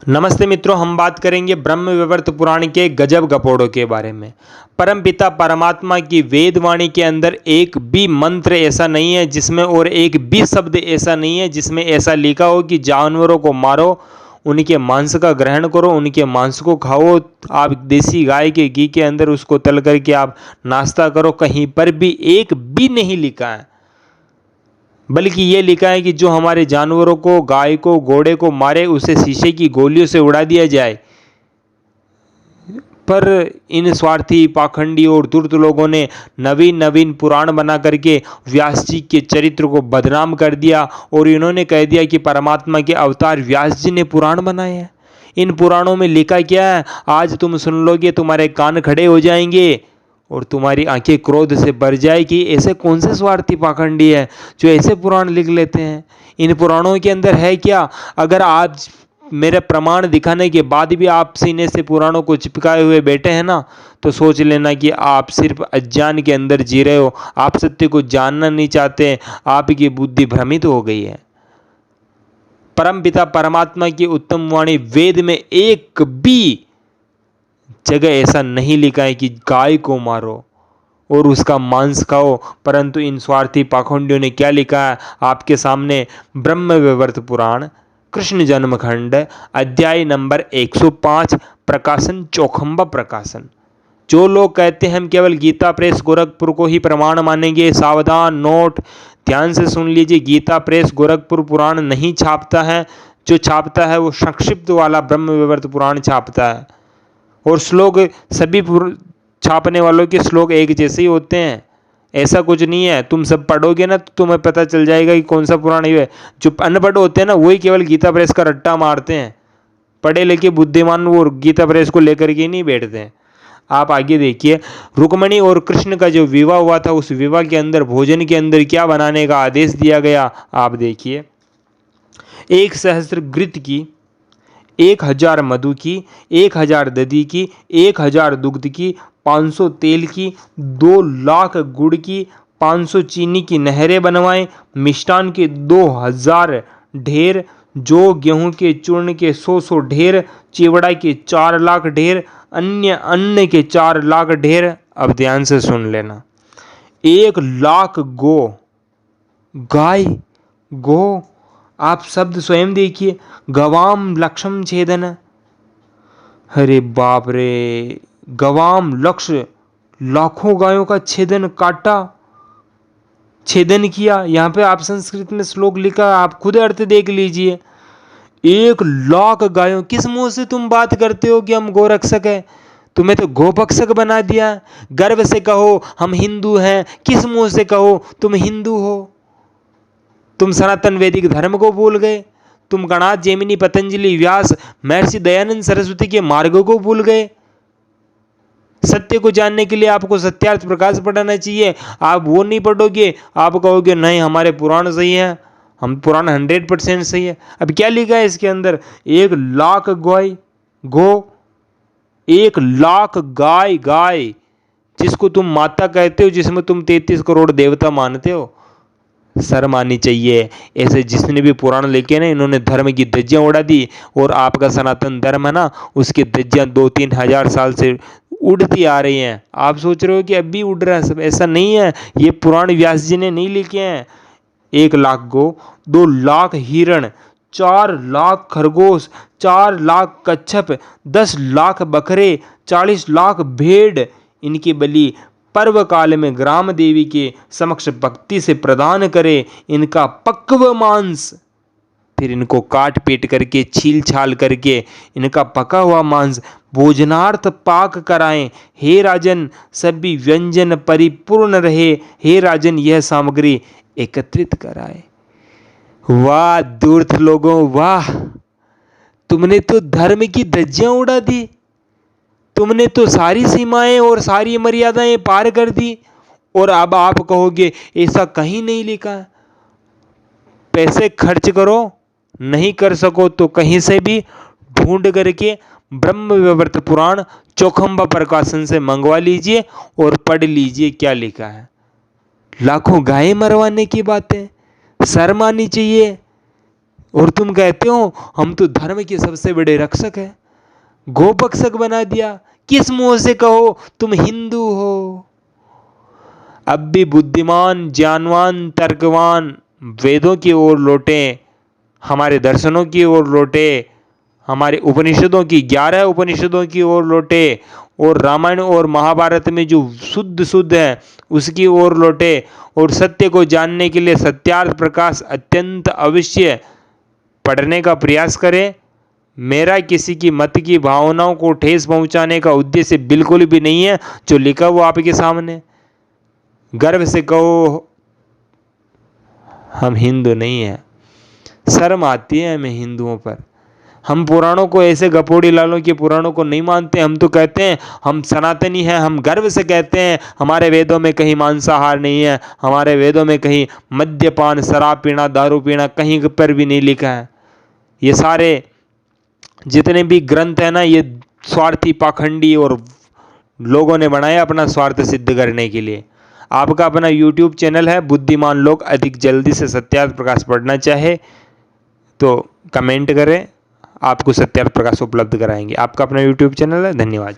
नमस्ते मित्रों, हम बात करेंगे ब्रह्म वैवर्त पुराण के गजब गपोड़ों के बारे में। परमपिता परमात्मा की वेदवाणी के अंदर एक भी मंत्र ऐसा नहीं है जिसमें, और एक भी शब्द ऐसा नहीं है जिसमें ऐसा लिखा हो कि जानवरों को मारो, उनके मांस का ग्रहण करो, उनके मांस को खाओ। आप देसी गाय के घी के अंदर उसको तल करके आप नाश्ता करो। कहीं पर भी एक भी नहीं लिखा है। बल्कि ये लिखा है कि जो हमारे जानवरों को, गाय को, घोड़े को मारे उसे शीशे की गोलियों से उड़ा दिया जाए। पर इन स्वार्थी, पाखंडी और धूर्त लोगों ने नवीन नवीन पुराण बना करके व्यास जी के चरित्र को बदनाम कर दिया और इन्होंने कह दिया कि परमात्मा के अवतार व्यास जी ने पुराण बनाए हैं। इन पुराणों में लिखा क्या है? आज तुम सुन लोगे, तुम्हारे कान खड़े हो जाएंगे और तुम्हारी आंखें क्रोध से भर जाएगी। ऐसे कौन से स्वार्थी पाखंडी है जो ऐसे पुराण लिख लेते हैं? इन पुराणों के अंदर है क्या? अगर आज मेरे प्रमाण दिखाने के बाद भी आप सीने से पुराणों को चिपकाए हुए बैठे हैं ना, तो सोच लेना कि आप सिर्फ अज्ञान के अंदर जी रहे हो। आप सत्य को जानना नहीं चाहते, आपकी बुद्धि भ्रमित हो गई है। परमपिता परमात्मा की उत्तम वाणी वेद में एक भी जगह ऐसा नहीं लिखा है कि गाय को मारो और उसका मांस खाओ। परंतु इन स्वार्थी पाखंडियों ने क्या लिखा है आपके सामने? ब्रह्म वैवर्त पुराण, कृष्ण जन्मखंड, अध्याय नंबर 105, प्रकाशन चौखंबा प्रकाशन। जो लोग कहते हैं हम केवल गीता प्रेस गोरखपुर को ही प्रमाण मानेंगे, सावधान, नोट, ध्यान से सुन लीजिए। गीता प्रेस गोरखपुर पुराण नहीं छापता है। जो छापता है वो संक्षिप्त वाला ब्रह्म वैवर्त पुराण छापता है। और श्लोक सभी छापने वालों के श्लोक एक जैसे ही होते हैं, ऐसा कुछ नहीं है। तुम सब पढ़ोगे ना तो तुम्हें पता चल जाएगा कि कौन सा पुराण है। जो अनपढ़ होते हैं ना, वही केवल गीता प्रेस का रट्टा मारते हैं। पढ़े लिखे बुद्धिमान वो गीता प्रेस को लेकर के नहीं बैठते हैं। आप आगे देखिए, रुक्मणी और कृष्ण का जो विवाह हुआ था, उस विवाह के अंदर भोजन के अंदर क्या बनाने का आदेश दिया गया आप देखिए। 1,000 घृत की, 1,000 मधु की, 1,000 दधी की, 1,000 दुग्ध की, 500 तेल की, 2 लाख गुड़ की, 500 चीनी की नहरें बनवाएं। मिष्टान के 2,000 ढेर, जो गेहूं के चूर्ण के 100 ढेर, चिवड़ा के 4 लाख ढेर, अन्य अन्न के 4 लाख ढेर। अब ध्यान से सुन लेना। 1 लाख गो, गाय, गो, आप शब्द स्वयं देखिए। गवाम लक्षम छेदन, अरे बाप रे, गवाम लक्ष्य, लाखों गायों का छेदन, काटा, छेदन किया। यहाँ पे आप संस्कृत में श्लोक लिखा, आप खुद अर्थ देख लीजिए। 1 लाख गायों, किस मुंह से तुम बात करते हो कि हम गोरक्षक है? तुम्हें तो गोभक्षक बना दिया। गर्व से कहो हम हिंदू हैं, किस मुंह से कहो तुम हिंदू हो? तुम सनातन वैदिक धर्म को भूल गए। तुम गणात, जैमिनी, पतंजलि, व्यास, महर्षि दयानंद सरस्वती के मार्गों को भूल गए। सत्य को जानने के लिए आपको सत्यार्थ प्रकाश पढ़ना चाहिए। आप वो नहीं पढ़ोगे, आप कहोगे नहीं हमारे पुराण सही है, हम पुराण 100% सही है। अब क्या लिखा है इसके अंदर? 1 लाख गाय, गो, 1 लाख गाय, गाय जिसको तुम माता कहते हो, जिसमें तुम 33 करोड़ देवता मानते हो। शर्म आनी चाहिए। ऐसे जिसने भी पुराण लिखे ना, इन्होंने धर्म की धज्जियां उड़ा दी। और आपका सनातन धर्म है ना, उसकी धज्जियां 2-3 हजार साल से उड़ती आ रही हैं। आप सोच रहे हो कि अब भी उड़ रहा है सब, ऐसा नहीं है। ये पुराण व्यास जी ने नहीं लिखे हैं। 1 लाख गो, 2 लाख हिरण, 4 लाख खरगोश, 4 लाख कच्छप, 10 लाख बकरे, 40 लाख भेड़, इनकी बलि पर्व काल में ग्राम देवी के समक्ष भक्ति से प्रदान करे। इनका पक्व मांस, फिर इनको काट पीट करके, छील छाल करके इनका पका हुआ मांस भोजनार्थ पाक कराएं। हे राजन, सभी व्यंजन परिपूर्ण रहे। हे राजन, यह सामग्री एकत्रित कराए। वाह दूर्थ लोगों, वाह! तुमने तो धर्म की धज्जियां उड़ा दी। तुमने तो सारी सीमाएं और सारी मर्यादाएं पार कर दी। और अब आप कहोगे ऐसा कहीं नहीं लिखा। पैसे खर्च करो, नहीं कर सको तो कहीं से भी ढूंढ करके ब्रह्म वैवर्त पुराण चौखंबा प्रकाशन से मंगवा लीजिए और पढ़ लीजिए क्या लिखा है। लाखों गायें मरवाने की बातें, शर्म आनी चाहिए। और तुम कहते हो हम तो धर्म के सबसे बड़े रक्षक हैं। गोभक्षक बना दिया। किस मुंह से कहो तुम हिंदू हो? अब भी बुद्धिमान, ज्ञानवान, तर्कवान वेदों की ओर लौटे, हमारे दर्शनों की ओर लौटे, हमारे उपनिषदों की 11 उपनिषदों की ओर लौटे, और रामायण और महाभारत में जो शुद्ध है उसकी ओर लौटे, और सत्य को जानने के लिए सत्यार्थ प्रकाश अत्यंत अवश्य पढ़ने का प्रयास करें। मेरा किसी की मत की भावनाओं को ठेस पहुंचाने का उद्देश्य बिल्कुल भी नहीं है। जो लिखा वो आपके सामने, गर्व से कहो हम हिंदू नहीं हैं। शर्म आती है हमें हिंदुओं पर। हम पुराणों को ऐसे गपोड़ी लालों के पुराणों को नहीं मानते। हम तो कहते हैं हम सनातनी हैं। हम गर्व से कहते हैं हमारे वेदों में कहीं मांसाहार नहीं है, हमारे वेदों में कहीं मद्यपान, शराब पीना, दारू पीना कहीं पर भी नहीं लिखा है। ये सारे जितने भी ग्रंथ हैं ना, ये स्वार्थी, पाखंडी और लोगों ने बनाया अपना स्वार्थ सिद्ध करने के लिए। आपका अपना YouTube चैनल है बुद्धिमान लोग। अधिक जल्दी से सत्यार्थ प्रकाश पढ़ना चाहे तो कमेंट करें, आपको सत्यार्थ प्रकाश उपलब्ध कराएंगे। आपका अपना YouTube चैनल है। धन्यवाद।